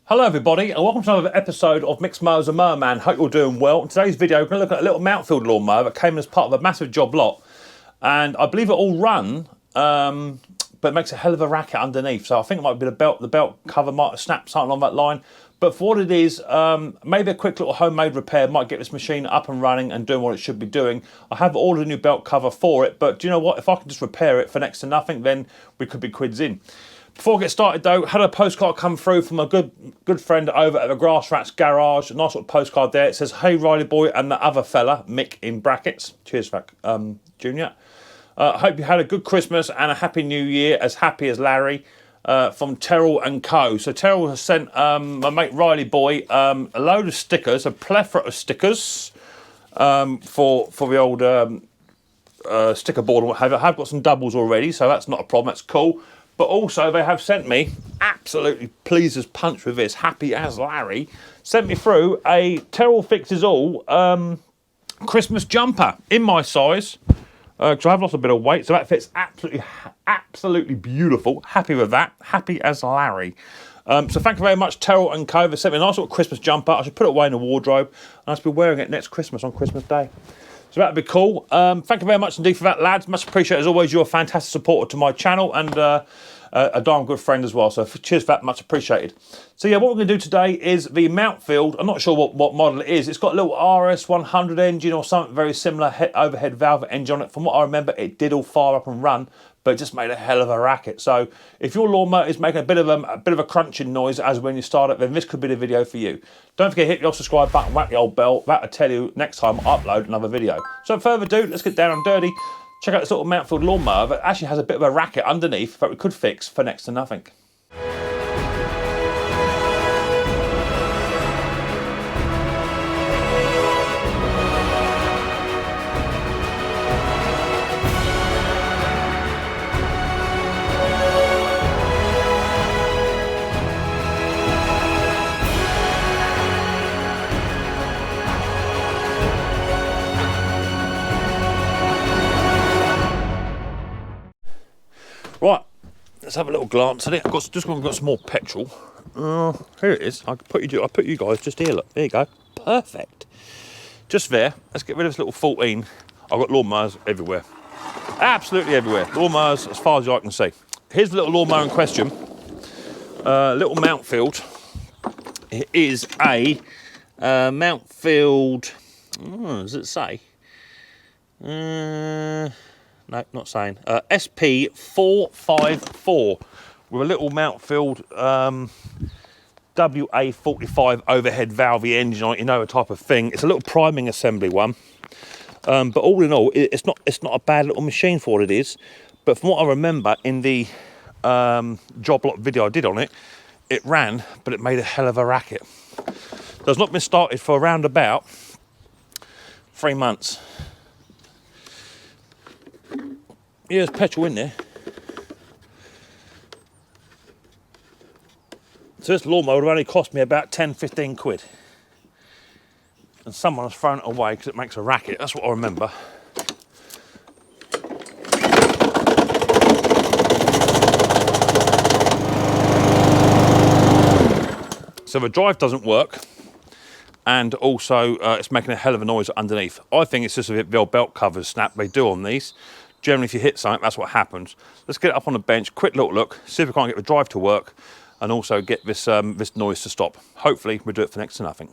Hello everybody and welcome to another episode of Mixed Mowers and Mower Man. Hope you're doing well. In today's video we're going to look at a little Mountfield lawnmower that came as part of a massive job lot, and I believe it all run but it makes a hell of a racket underneath, so I think it might be the belt cover might have snapped, something along that line. But for what it is, maybe a quick little homemade repair might get this machine up and running and doing what it should be doing. I have ordered a new belt cover for it, but do you know what, if I can just repair it for next to nothing, then we could be quids in. Before I get started though, had a postcard come through from a good friend over at the Grass Rats Garage. A nice little postcard there. It says, "Hey Riley boy and the other fella," Mick in brackets. Cheers for that, Junior. Hope you had a good Christmas and a happy New Year, as happy as Larry, from Terrell and Co. So Terrell has sent my mate Riley boy a load of stickers, a plethora of stickers for the old sticker board and what have you. I have got some doubles already, so that's not a problem, that's cool. But also they have sent me, absolutely pleased as punch with this, happy as Larry, sent me through a Terrell Fixes All Christmas jumper in my size, because I have lost a bit of weight, so that fits absolutely beautiful. Happy with that, happy as Larry. So thank you very much, Terrell and Co. They sent me a nice little Christmas jumper. I should put it away in the wardrobe, and I should be wearing it next Christmas on Christmas Day. So that'd be cool. Thank you very much indeed for that, lads. Much appreciated as always. You're a fantastic supporter to my channel and a darn good friend as well. So cheers for that, much appreciated. So yeah, what we're going to do today is the Mountfield. I'm not sure what model it is. It's got a little RS100 engine or something very similar, overhead valve engine on it. From what I remember, it did all fire up and run, but it just made a hell of a racket. So if your lawnmower is making a bit of a crunching noise as when you start it, then this could be the video for you. Don't forget to hit the old subscribe button, whack the old bell. That'll tell you next time I upload another video. So without further ado, let's get down and dirty. Check out this little Mountfield lawnmower that actually has a bit of a racket underneath that we could fix for next to nothing. Right, let's have a little glance at it. I've just got some more petrol. Here it is. I put you guys just here. Look, there you go. Perfect. Just there. Let's get rid of this little 14. I've got lawnmowers everywhere. Absolutely everywhere. Lawnmowers as far as I can see. Here's the little lawnmower in question. Little Mountfield. It is a Mountfield. Does it say? No, not saying. SP454 with a little Mountfield WA45 overhead valve engine on it, you know, a type of thing. It's a little priming assembly one, but all in all, it's not a bad little machine for what it is. But from what I remember in the job lot video I did on it, it ran, but it made a hell of a racket. So it's not been started for around about 3 months. Yeah, there's petrol in there. So this lawnmower would have only cost me about 10-15 quid. And someone has thrown it away because it makes a racket. That's what I remember. So the drive doesn't work. And also it's making a hell of a noise underneath. I think it's just a bit the old belt covers snap they do on these. Generally, if you hit something, that's what happens. Let's get it up on the bench, quick little look, see if we can't get the drive to work, and also get this this noise to stop. Hopefully, we'll do it for next to nothing.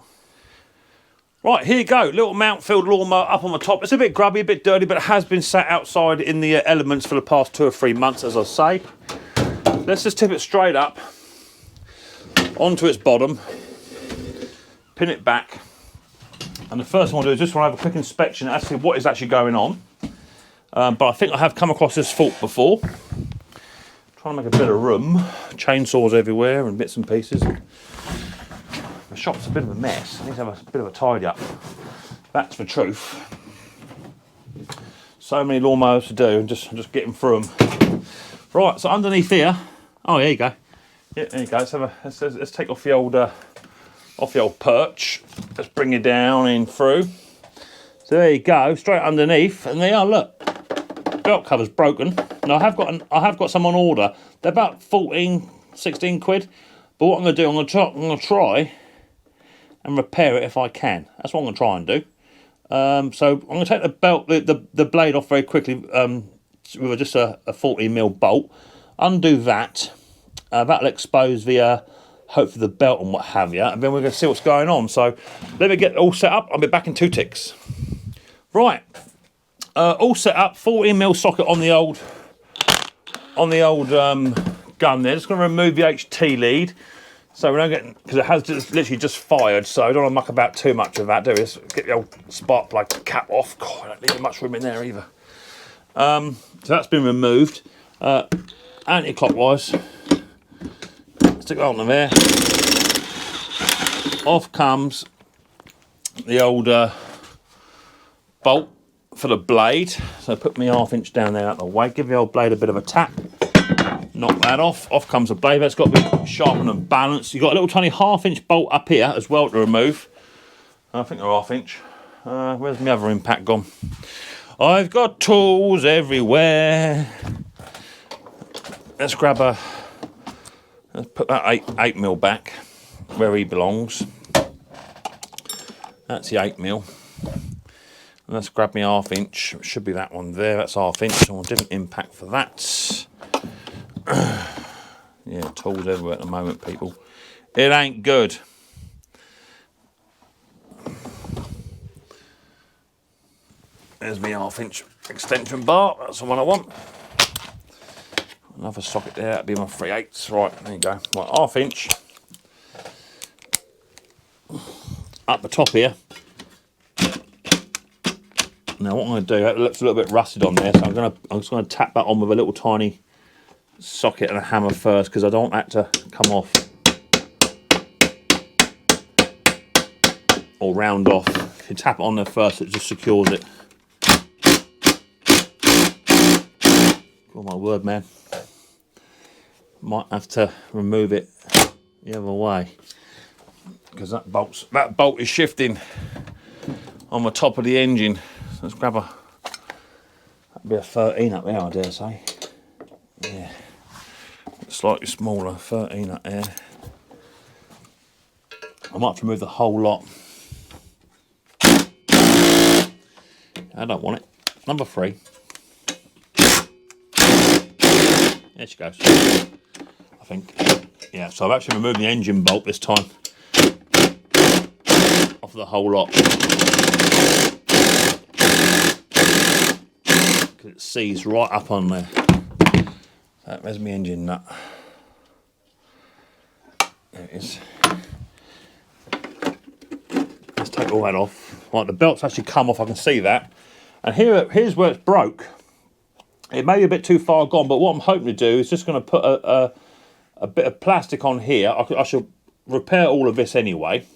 Right, here you go, little Mountfield lawnmower up on the top. It's a bit grubby, a bit dirty, but it has been sat outside in the elements for the past 2 or 3 months, as I say. Let's just tip it straight up onto its bottom, pin it back, and the first thing I'll do is just want to have a quick inspection as to what is actually going on. But I think I have come across this fault before. Trying to make a bit of room. Chainsaws everywhere and bits and pieces. The shop's a bit of a mess. I need to have a bit of a tidy up. That's the truth. So many lawnmowers to do and just getting through them. Right, so underneath here. Oh, there you go. Yeah, there you go. Let's take off the old perch. Let's bring it down in through. So there you go, straight underneath, and there, look. Belt cover's broken. Now I have got some on order. They're about 14, 16 quid, But what I'm going to do, I'm going to try and repair it if I can. That's what I'm going to try and do. So I'm going to take the belt, the blade off very quickly with just a 40mm bolt. Undo that. That'll expose the hopefully the belt and what have you, and then we're going to see what's going on. So let me get it all set up. I'll be back in 2 ticks. Right, all set up. 14mm socket on the old gun there. Just going to remove the HT lead. So we don't get, because it has just literally just fired, so I don't want to muck about too much of that, do we? Let's get the old spark plug cap off. God, I don't leave much room in there either. So that's been removed. Anti-clockwise. Stick that on there. Off comes the old bolt for the blade. So put my 1/2 inch down there out the way. Give the old blade a bit of a tap. Knock that off. Off comes the blade. That's got to be sharpened and balanced. You've got a little tiny 1/2 inch bolt up here as well to remove. I think they're 1/2 inch. Where's my other impact gone? I've got tools everywhere. Let's grab a. Let's put that 8mm back where he belongs. That's the 8mm. And let's grab my 1/2 inch. It should be that one there. That's 1/2 inch. So a different impact for that. Yeah, tools everywhere at the moment, people. It ain't good. There's my 1/2 inch extension bar. That's the one I want. Another socket there. That'd be my 3/8. Right, there you go. Right, 1/2 inch. Up the top here. Now what I'm going to do, that looks a little bit rusted on there, so I'm just going to tap that on with a little tiny socket and a hammer first, because I don't want that to come off or round off. If you tap it on there first, it just secures it. Oh my word, man. Might have to remove it the other way, because that bolt is shifting on the top of the engine. So let's grab that'd be a 13 up there, I dare say. Yeah. Slightly smaller, 13 up there. I might have to remove the whole lot. I don't want it. Number 3. There she goes. I think. Yeah, so I've actually removed the engine bolt this time. Off the whole lot. Because it sees right up on there. There's my engine nut. There it is. Let's take all that off. Right, the belt's actually come off, I can see that. And here's where it's broke. It may be a bit too far gone, but what I'm hoping to do is just going to put a bit of plastic on here. I shall repair all of this anyway.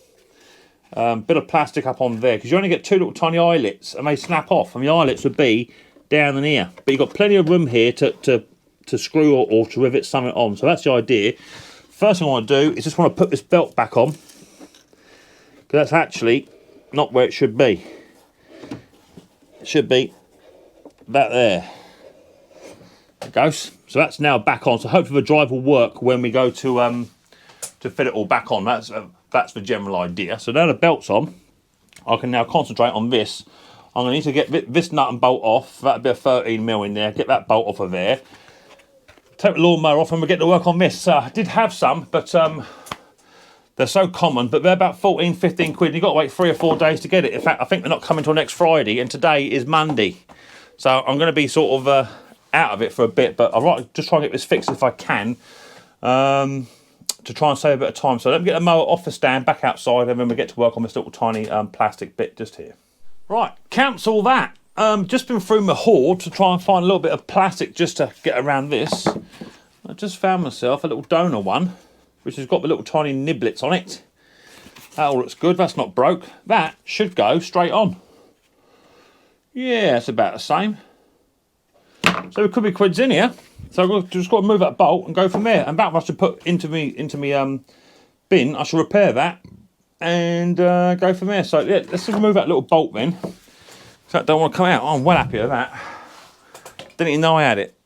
Bit of plastic up on there, because you only get 2 little tiny eyelets and they snap off. And the eyelets would be down in here. But you've got plenty of room here to screw or to rivet something on. So that's the idea. First thing I want to do is just want to put this belt back on, because that's actually not where it should be. It should be back there. There it goes. So that's now back on. So hopefully the drive will work when we go to fit it all back on. That's the general idea. So now the belt's on, I can now concentrate on this. I'm going to need to get this nut and bolt off. That'd be a 13mm in there. Get that bolt off of there. Take the lawnmower off and we'll get to work on this. I did have some, but they're so common, but they're about 14, 15 quid. You've got to wait 3 or 4 days to get it. In fact, I think they're not coming till next Friday, and today is Monday. So I'm going to be sort of out of it for a bit, but I'd like to just try and get this fixed if I can, to try and save a bit of time. So let me get the mower off the stand, back outside, and then we get to work on this little tiny plastic bit just here. Right, cancel that. Just been through my hoard to try and find a little bit of plastic just to get around this. I just found myself a little donor one, which has got the little tiny niblets on it. That all looks good. That's not broke. That should go straight on. Yeah, it's about the same. So it could be quids in here. So I've just got to move that bolt and go from there. And that I should put into me bin. I shall repair that and go from there. So yeah, let's remove that little bolt then. So that don't want to come out. Oh, I'm well happy with that. Didn't even know I had it.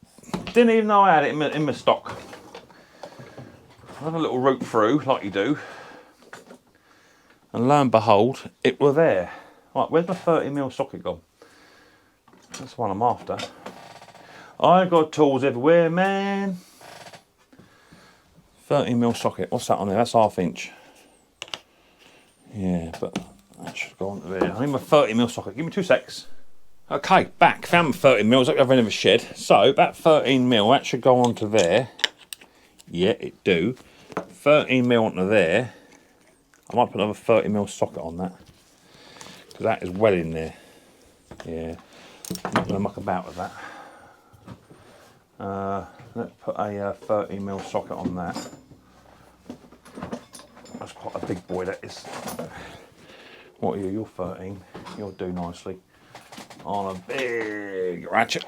Didn't even know I had it in my stock. have a little root through, like you do. And lo and behold, it were there. Right, where's my 30mm socket gone? That's the one I'm after. I got tools everywhere, man. 30mm socket, what's that on there? That's 1/2 inch. Yeah, but that should go onto there. I need my 30mm socket. Give me 2 secs. Okay, back. Found my 30mm at the other end of a shed. So that 13mm, that should go onto there. Yeah, it do. 13mm onto there. I might put another 30mm socket on that, because that is well in there. Yeah, I'm not going to muck about with that. Let's put a 30mm socket on that. That's quite a big boy, that is. What are you? You're 13. You'll do nicely on a big ratchet.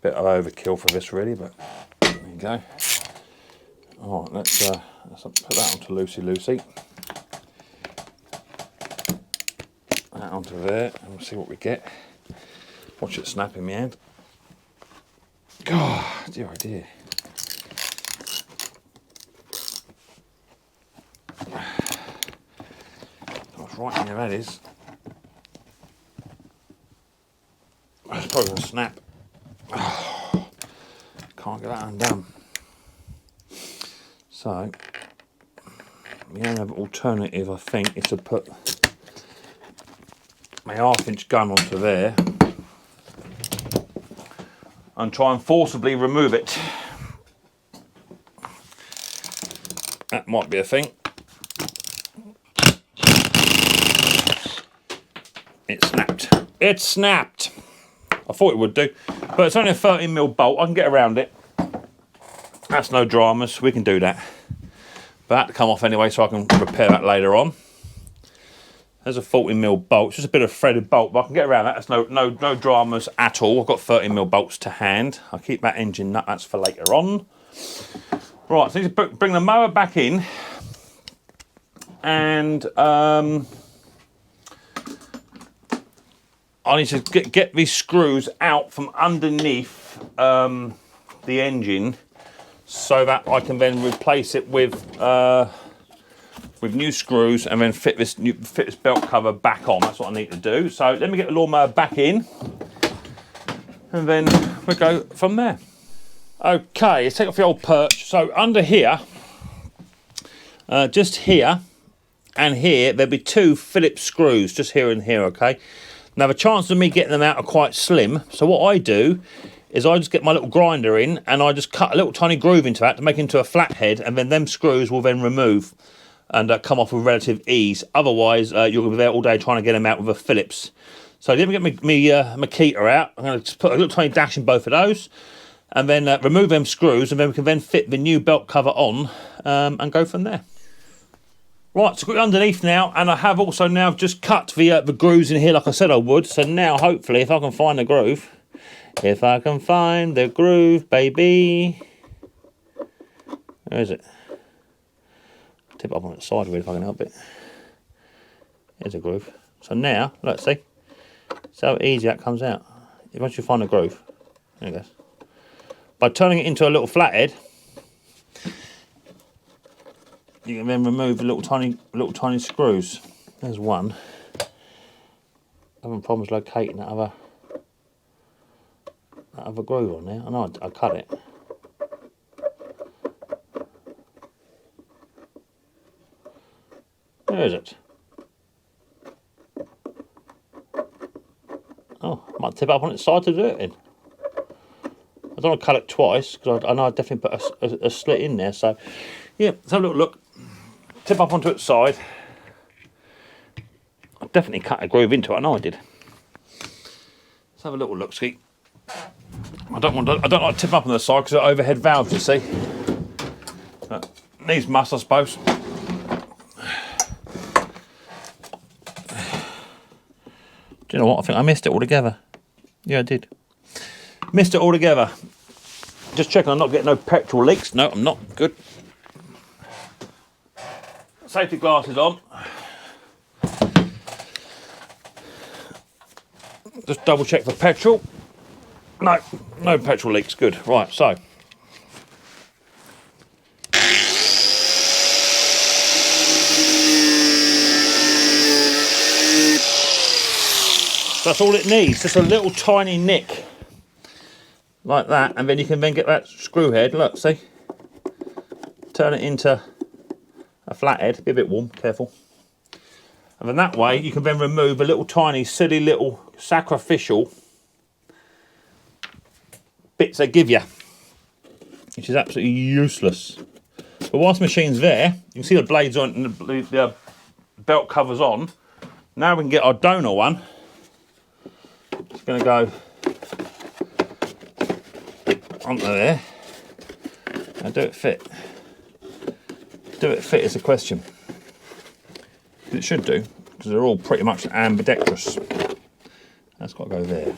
Bit of overkill for this, really, but there you go. All right, let's put that onto Lucy. That onto there, and we'll see what we get. Watch it snap in my hand. God, dear idea. What's right in there, that is. That's probably going to snap. Can't get that undone. So, the only other alternative, I think, is to put my 1/2 inch gun onto there and try and forcibly remove it. That might be a thing. It snapped. It snapped. I thought it would do, but it's only a 13mm bolt. I can get around it. That's no dramas. We can do that. But that to come off anyway, so I can repair that later on. There's a 40mm bolt. It's just a bit of threaded bolt, but I can get around that. That's no dramas at all. I've got 13mm bolts to hand. I'll keep that engine nut. That's for later on. Right, so I need to bring the mower back in, and I need to get these screws out from underneath the engine, so that I can then replace it with new screws and then fit this belt cover back on. That's what I need to do. So let me get the lawnmower back in, and then we'll go from there. Okay, let's take off the old perch. So under here, just here and here, there'll be 2 Phillips screws, just here and here, okay? Now the chances of me getting them out are quite slim, so what I do is I just get my little grinder in and I just cut a little tiny groove into that to make it into a flathead, and then them screws will then remove and come off with relative ease. Otherwise, you're going to be there all day trying to get them out with a Phillips. So let me get my Makita out. I'm going to put a little tiny dash in both of those, and then remove them screws, and then we can then fit the new belt cover on and go from there. Right, so I've got it underneath now, and I have also now just cut the grooves in here like I said I would. So now, hopefully, if I can find the groove, baby. Where is it? Tip it up on its side really if I can help it. Here's a groove. So now, let's see how easy that comes out. Once you find the groove, there it goes. By turning it into a little flathead, you can then remove the little tiny screws. There's one. Having problems locating that other groove on there. I know I cut it. Where is it? Oh, I might tip up on its side to do it in. I don't want to cut it twice, because I know I definitely put a slit in there. So, yeah, let's have a little look. Tip up onto its side. I definitely cut a groove into it. I know I did. Let's have a little look, Ski. I don't like to tip up on the side because of overhead valves, you see. But needs must, I suppose. Do you know what? I think I missed it altogether. Yeah, I did. Missed it altogether. Just checking I'm not getting no petrol leaks. No, I'm not. Good. Safety glasses on. Just double check for petrol. No petrol leaks. Good. Right, so That's all it needs, just a little tiny nick. Like that, and then you can then get that screw head, look, see? Turn it into a flathead, be a bit warm, careful. And then that way, you can then remove a little tiny, silly little sacrificial bits they give you, which is absolutely useless. But whilst the machine's there, you can see the blades on and the belt covers on. Now we can get our donor one. It's going to go onto there. Now do it fit. Do it fit is a question. It should do, because they're all pretty much ambidextrous. That's got to go there.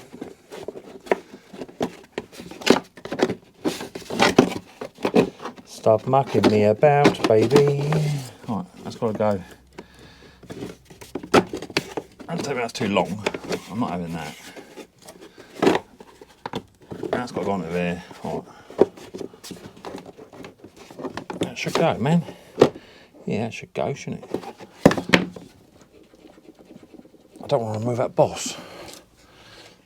Stop mucking me about, baby. Right, that's got to go. I don't think that's too long. I'm not having that. That's got to go onto there. Right. That should go, man. Yeah, that should go, shouldn't it? I don't want to remove that boss.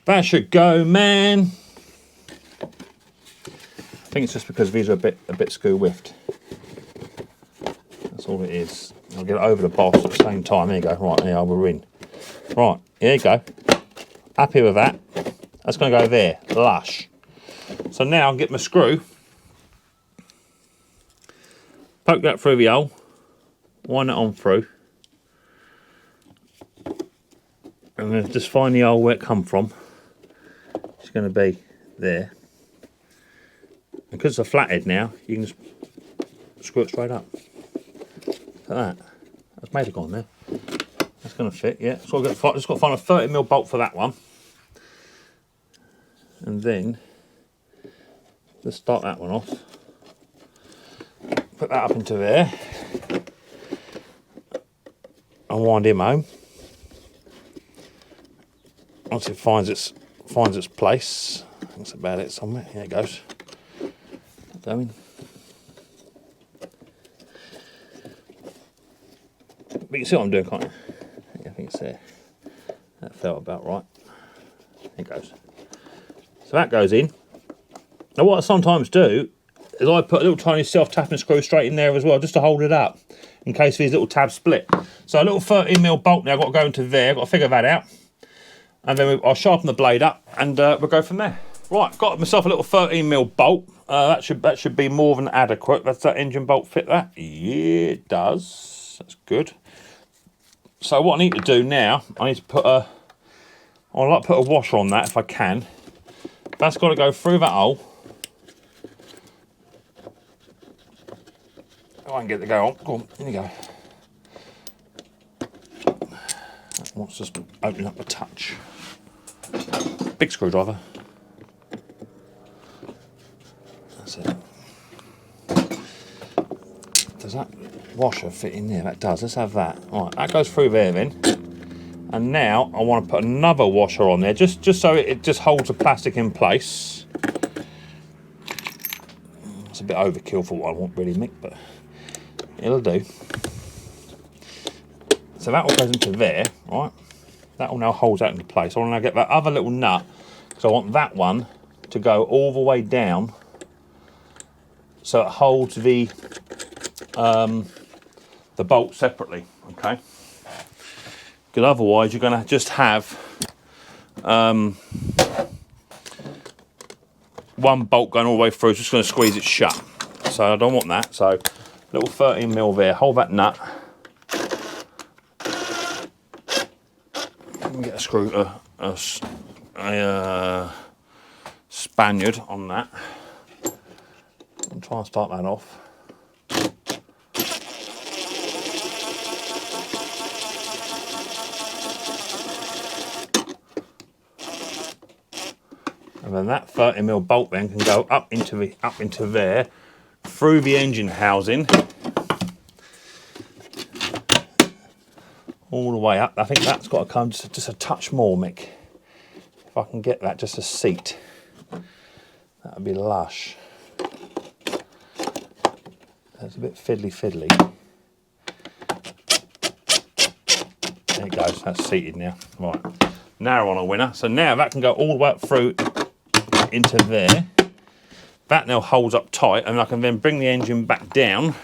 That should go, man. I think it's just because these are a bit skew-whiffed. That's all it is. I'll get it over the boss at the same time. There you go. Right, there we're in. Right, here you go. Happy with that. That's going to go there. Lush. So now I'll get my screw. Poke that through the hole. Wind it on through. And then just find the hole where it come from. It's going to be there. Because it's a flathead now, you can just screw it straight up. Look at that. That's made it gone there. That's going to fit, yeah. So I've just got to find a 30mm bolt for that one. And then, just start that one off. Put that up into there. And wind him home. Once it finds its place, that's about it somewhere. Here it goes. Going. But you can see what I'm doing, can't you? I think it's there. That felt about right. There it goes. So that goes in. Now what I sometimes do is I put a little tiny self-tapping screw straight in there as well, just to hold it up, in case these little tabs split. So a little 13mm bolt now, I've got to go into there, I've got to figure that out. And then I'll sharpen the blade up and we'll go from there. Right, got myself a little 13mm bolt. That should be more than adequate. Does that engine bolt fit that? Yeah, it does. That's good. So what I need to do now, I need to put I'd like to put a washer on that if I can. That's got to go through that hole. Oh, I can get it to go on. Go on, here you go. That wants to just open up a touch. Big screwdriver. That's it. Does that washer fit in there? That does. Let's have that. All right, that goes through there then. And now I want to put another washer on there, just so it just holds the plastic in place. It's a bit overkill for what I want, really, Mick, but it'll do. So that all goes into there, right? That all now holds that into place. I want to now get that other little nut, because I want that one to go all the way down, so it holds the bolt separately. Okay. Because otherwise, you're going to just have one bolt going all the way through. It's just going to squeeze it shut. So I don't want that. So little 13mm there. Hold that nut. Let me get a screw, a Spaniard on that. And try and start that off. And then that 30mm bolt then can go up into there, through the engine housing, all the way up. I think that's got to come just a touch more, Mick. If I can get that just a seat, that would be lush. That's a bit fiddly. There it goes, that's seated now. Right, narrow on a winner. So now that can go all the way up through into there. That now holds up tight, and I can then bring the engine back down.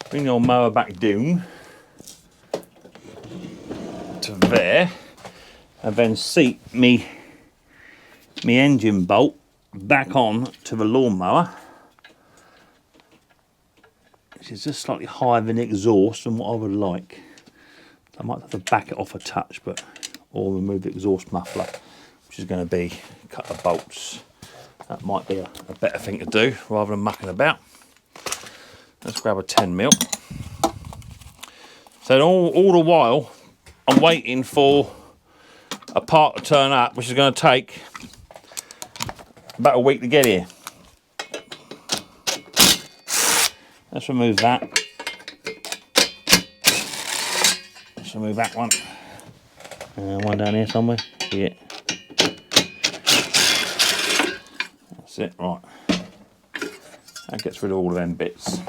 Bring the old mower back down to there, and then seat me engine bolt back on to the lawnmower, which is just slightly higher than the exhaust than what I would like. I might have to back it off a touch, or remove the exhaust muffler, which is going to be a couple of bolts. That might be a better thing to do rather than mucking about. Let's grab a 10mm. So all the while, I'm waiting for a part to turn up, which is going to take about a week to get here. Let's remove that. Let's remove that one. One down here somewhere. Yeah. That's it, right. That gets rid of all of them bits.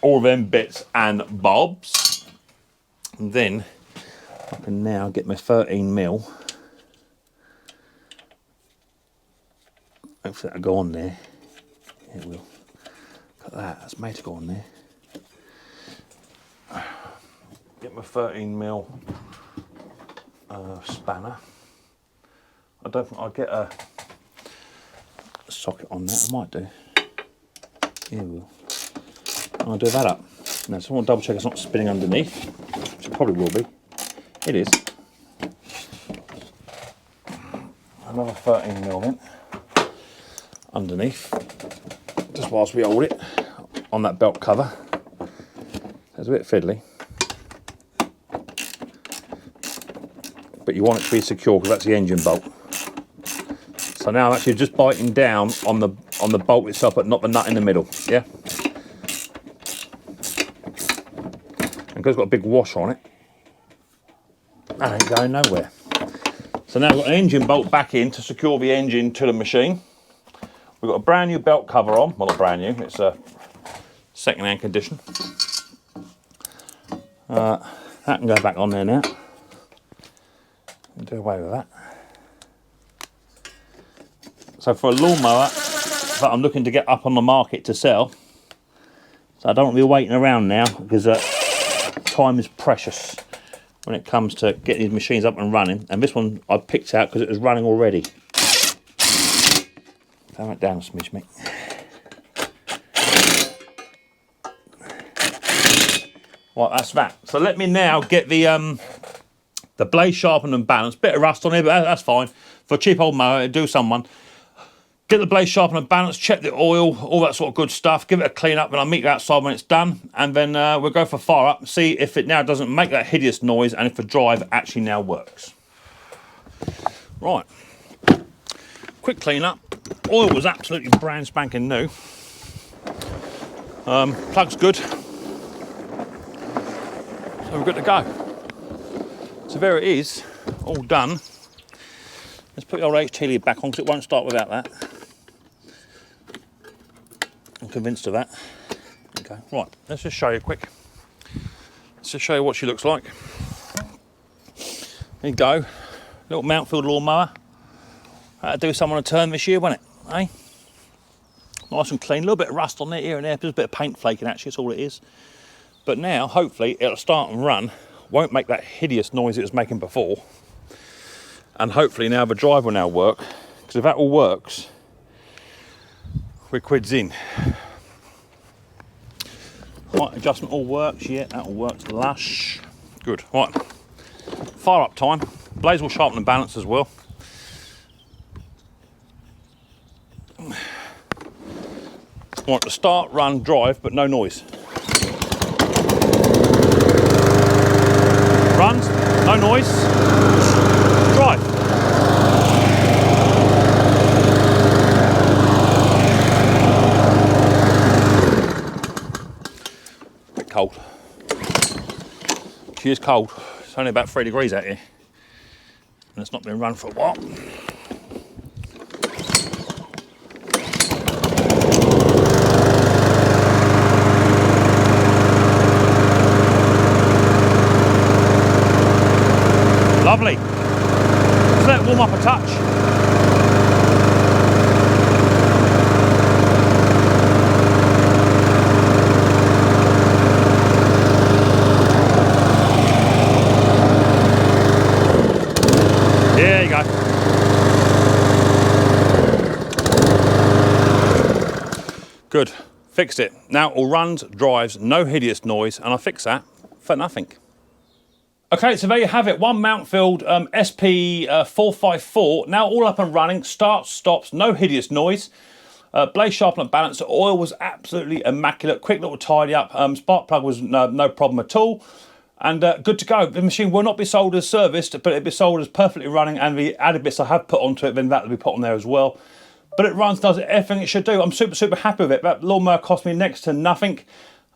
All of them bits and bobs. And then I can now get my 13mm. Hopefully that'll go on there. Yeah, it will. Look at that, that's made to go on there. Get my 13mm spanner. I don't think I'll get a socket on that. I might do. Yeah, we will. I'll do that up. Now, so I want to double check it's not spinning underneath, which it probably will be. It is. Another 13mm in underneath, just whilst we hold it on that belt cover. It's a bit fiddly, but you want it to be secure because that's the engine bolt. So now I'm actually just biting down on the bolt itself, but not the nut in the middle. Yeah. And because it's got a big washer on it, that ain't going nowhere. So now I've got an engine bolt back in to secure the engine to the machine. We've got a brand new belt cover on. Well, not brand new, it's a second-hand condition. That can go back on there now. Do away with that. So for a lawnmower that I'm looking to get up on the market to sell, so I don't want to be waiting around now because time is precious when it comes to getting these machines up and running. And this one I picked out because it was running already. Turn it down a smidge, mate. Right, that's that. So let me now get the blade sharpened and balanced. Bit of rust on it, but that's fine. For a cheap old mower, it'll do someone. Get the blade sharpened and balanced, check the oil, all that sort of good stuff. Give it a clean up, and I'll meet you outside when it's done. And then we'll go for fire up, see if it now doesn't make that hideous noise and if the drive actually now works. Right. Quick clean up. Oil was absolutely brand spanking new. Plug's good. So we're good to go. So there it is, all done. Let's put the old HT lead back on because it won't start without that. I'm convinced of that. Okay, right, let's just show you quick. Let's just show you what she looks like. There you go, little Mountfield lawnmower. That'll do someone a turn this year, won't it? Eh? Nice and clean, a little bit of rust on there here and there, just a bit of paint flaking actually, that's all it is. But now, hopefully, it'll start and run, won't make that hideous noise it was making before. And hopefully now the drive will now work, because if that all works, we're quids in. Right, adjustment all works, yeah, that all works lush. Good, right. Fire up time. Blades will sharpen and balance as well. Want to start, run, drive, but no noise. Runs, no noise, drive. Bit cold. She is cold. It's only about 3 degrees out here. And it's not been run for a while. warm up a touch. There you go. Good, fixed it. Now all runs, drives, no hideous noise, and I fixed that for nothing. Okay, so there you have it, one Mountfield SP454, now all up and running, starts, stops, no hideous noise. Blade sharpener, balance, oil was absolutely immaculate, quick little tidy up, spark plug was no problem at all. And good to go. The machine will not be sold as serviced, but it'll be sold as perfectly running, and the added bits I have put onto it, then that will be put on there as well. But it runs, does everything it should do. I'm super happy with it. That lawnmower cost me next to nothing,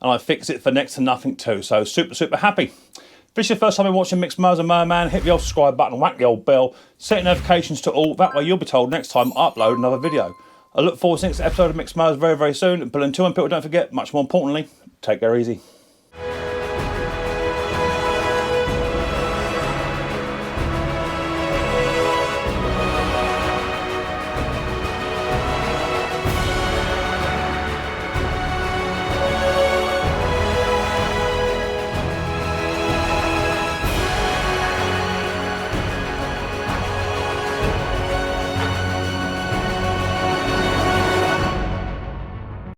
and I fixed it for next to nothing too. So super happy. If this is your first time you're watching Mixed Mowers and Mower, hit the old subscribe button and whack the old bell. Set notifications to all. That way you'll be told next time I upload another video. I look forward to the next episode of Mixed Mowers very soon. But until then, people, don't forget, much more importantly, take care easy.